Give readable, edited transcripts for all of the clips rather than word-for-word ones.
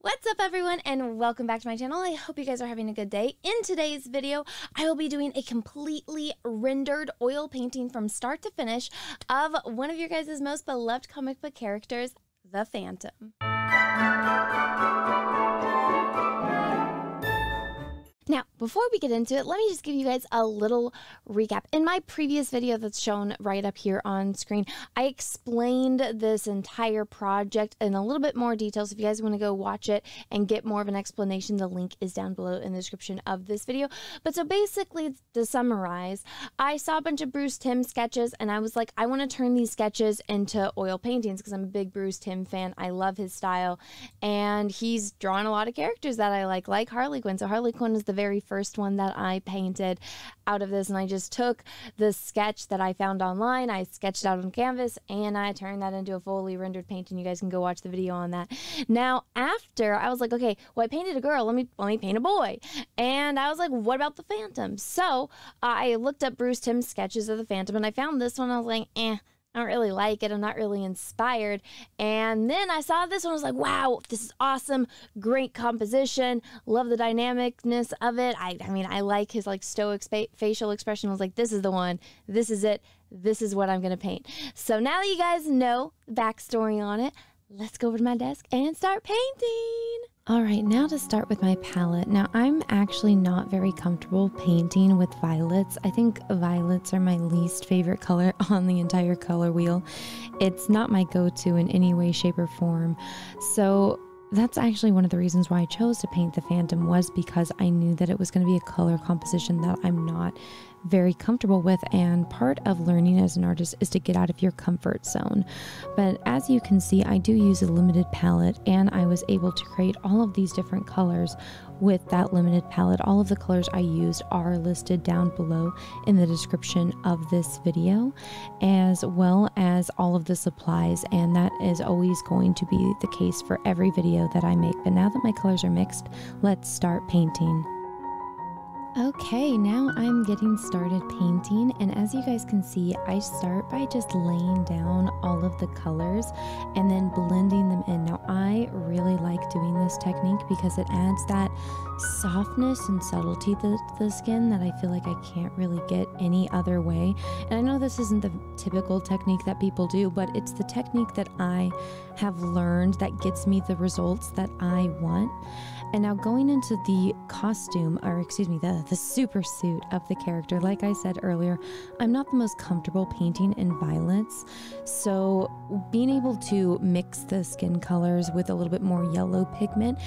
What's up everyone and welcome back to my channel. I hope you guys are having a good day. In today's video, I will be doing a completely rendered oil painting from start to finish of one of your guys' most beloved comic book characters, the Phantom. Now, before we get into it, let me just give you guys a little recap. In my previous video that's shown right up here on screen, I explained this entire project in a little bit more detail. So if you guys want to go watch it and get more of an explanation, the link is down below in the description of this video. But so basically, to summarize, I saw a bunch of Bruce Timm sketches and I was like, I want to turn these sketches into oil paintings because I'm a big Bruce Timm fan. I love his style. And he's drawn a lot of characters that I like Harley Quinn. So Harley Quinn is the very first one that I painted out of this, and I just took the sketch that I found online, I sketched out on canvas, and I turned that into a fully rendered painting. You guys can go watch the video on that. Now, after I was like, okay, well, I painted a girl, let me paint a boy, and I was like, what about the Phantom? So I looked up Bruce Timm's sketches of the Phantom, and I found this one. I was like, I don't really like it. I'm not really inspired. And then I saw this one. I was like, wow, this is awesome. Great composition. Love the dynamicness of it. I mean, I like his like stoic facial expression. I was like, this is the one. This is it. This is what I'm going to paint. So now that you guys know the backstory on it, let's go over to my desk and start painting. All right, now to start with my palette. Now, I'm actually not very comfortable painting with violets. I think violets are my least favorite color on the entire color wheel. It's not my go-to in any way, shape, or form. So that's actually one of the reasons why I chose to paint the Phantom, was because I knew that it was going to be a color composition that I'm not very comfortable with, and part of learning as an artist is to get out of your comfort zone. But as you can see, I do use a limited palette, and I was able to create all of these different colors with that limited palette. All of the colors I used are listed down below in the description of this video, as well as all of the supplies, and that is always going to be the case for every video that I make. But now that my colors are mixed, let's start painting. Okay, now I'm getting started painting, and as you guys can see, I start by just laying down all of the colors and then blending them in. Now, I really like doing this technique because it adds that softness and subtlety to the skin that I feel like I can't really get any other way. And I know this isn't the typical technique that people do, but it's the technique that I have learned that gets me the results that I want. And now going into the costume, or excuse me, the super suit of the character, like I said earlier, I'm not the most comfortable painting in violets. So being able to mix the skin colors with a little bit more yellow pigment,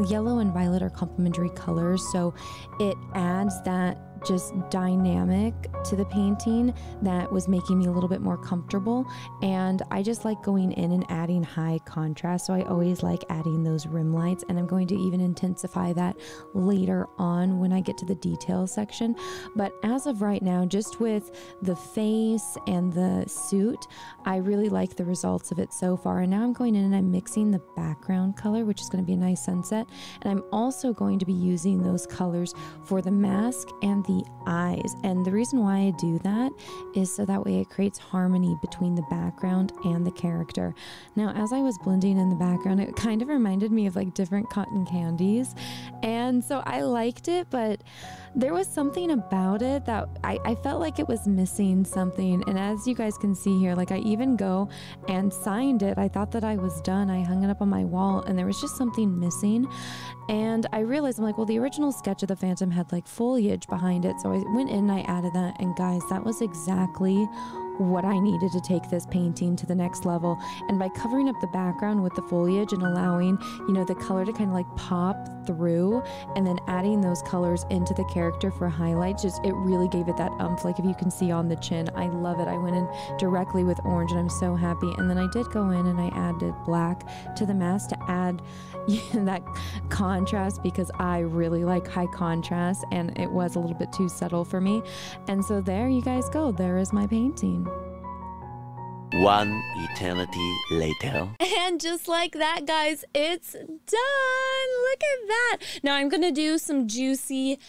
yellow and violet are complementary colors, so it adds that just dynamic to the painting that was making me a little bit more comfortable. And I just like going in and adding high contrast, so I always like adding those rim lights, and I'm going to even intensify that later on when I get to the detail section. But as of right now, just with the face and the suit, I really like the results of it so far. And now I'm going in and I'm mixing the background color, which is going to be a nice sunset, and I'm also going to be using those colors for the mask and the eyes. And the reason why I do that is so that way it creates harmony between the background and the character. Now, as I was blending in the background, it kind of reminded me of like different cotton candies, and so I liked it, but there was something about it that I felt like it was missing something. And as you guys can see here, like I even go and signed it. I thought that I was done. I hung it up on my wall, and there was just something missing. And I realized, I'm like, well, the original sketch of the Phantom had like foliage behind it. So I went in and I added that, and guys, that was exactly what I needed to take this painting to the next level. And by covering up the background with the foliage and allowing, you know, the color to kind of like pop through, and then adding those colors into the character for highlights, just it really gave it that oomph. Like if you can see on the chin, I love it. I went in directly with orange, and I'm so happy. And then I did go in and I added black to the mask to add that contrast, because I really like high contrast, and it was a little bit too subtle for me. And so there you guys go. There is my painting. One eternity later. And just like that, guys, it's done. Look at that. Now I'm going to do some juicy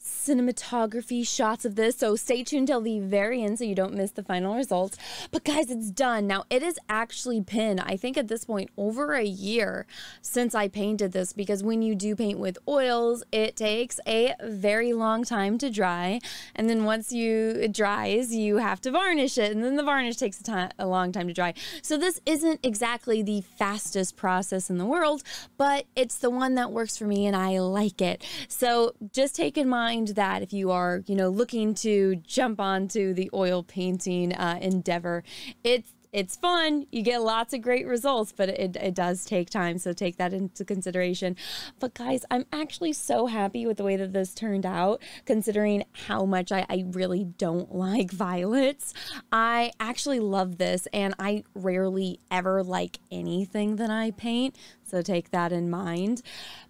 cinematography shots of this, so stay tuned till the very end so you don't miss the final results. But guys, it's done. Now, it is actually been, I think at this point, over a year since I painted this, because when you do paint with oils, it takes a very long time to dry, and then once it dries, you have to varnish it, and then the varnish takes a long time to dry. So this isn't exactly the fastest process in the world, but it's the one that works for me and I like it. So just take in mind that if you are, looking to jump onto the oil painting endeavor, it's fun. You get lots of great results, but it does take time, so take that into consideration. But guys, I'm actually so happy with the way that this turned out, considering how much I really don't like violets. I actually love this, and I rarely ever like anything that I paint, so take that in mind.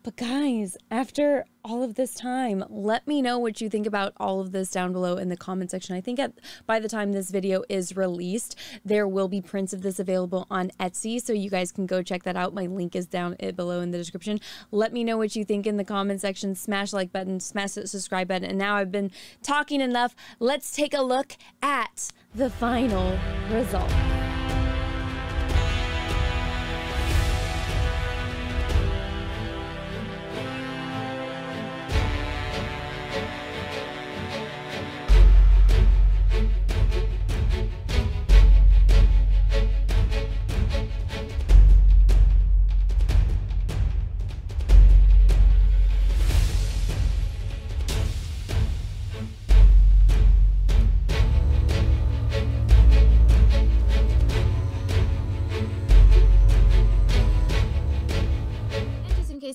But guys, after all of this time, let me know what you think about all of this down below in the comment section. I think by the time this video is released, there will be prints of this available on Etsy, so you guys can go check that out. My link is down below in the description. Let me know what you think in the comment section. Smash the like button, smash the subscribe button, and now I've been talking enough. Let's take a look at the final result.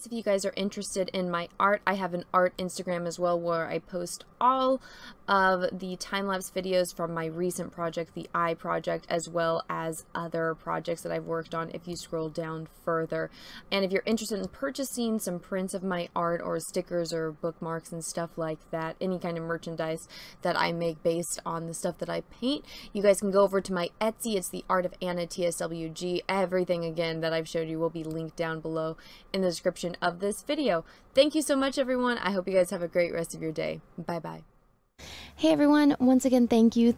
If you guys are interested in my art, I have an art Instagram as well, where I post all of the time-lapse videos from my recent project, the Eye project, as well as other projects that I've worked on if you scroll down further. And if you're interested in purchasing some prints of my art, or stickers or bookmarks and stuff like that, any kind of merchandise that I make based on the stuff that I paint, you guys can go over to my Etsy. It's the Art of Anna TSWG. Everything again that I've showed you will be linked down below in the description of this video. Thank you so much, everyone. I hope you guys have a great rest of your day. Bye bye. Hey everyone, once again, thank you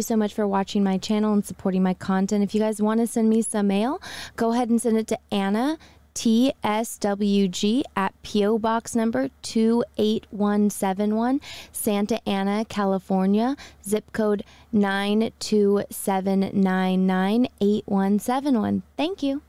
so much for watching my channel and supporting my content. If you guys want to send me some mail, go ahead and send it to Anna TSWG at P.O. Box number 28171, Santa Ana, California, zip code 92799, 8171. Thank you.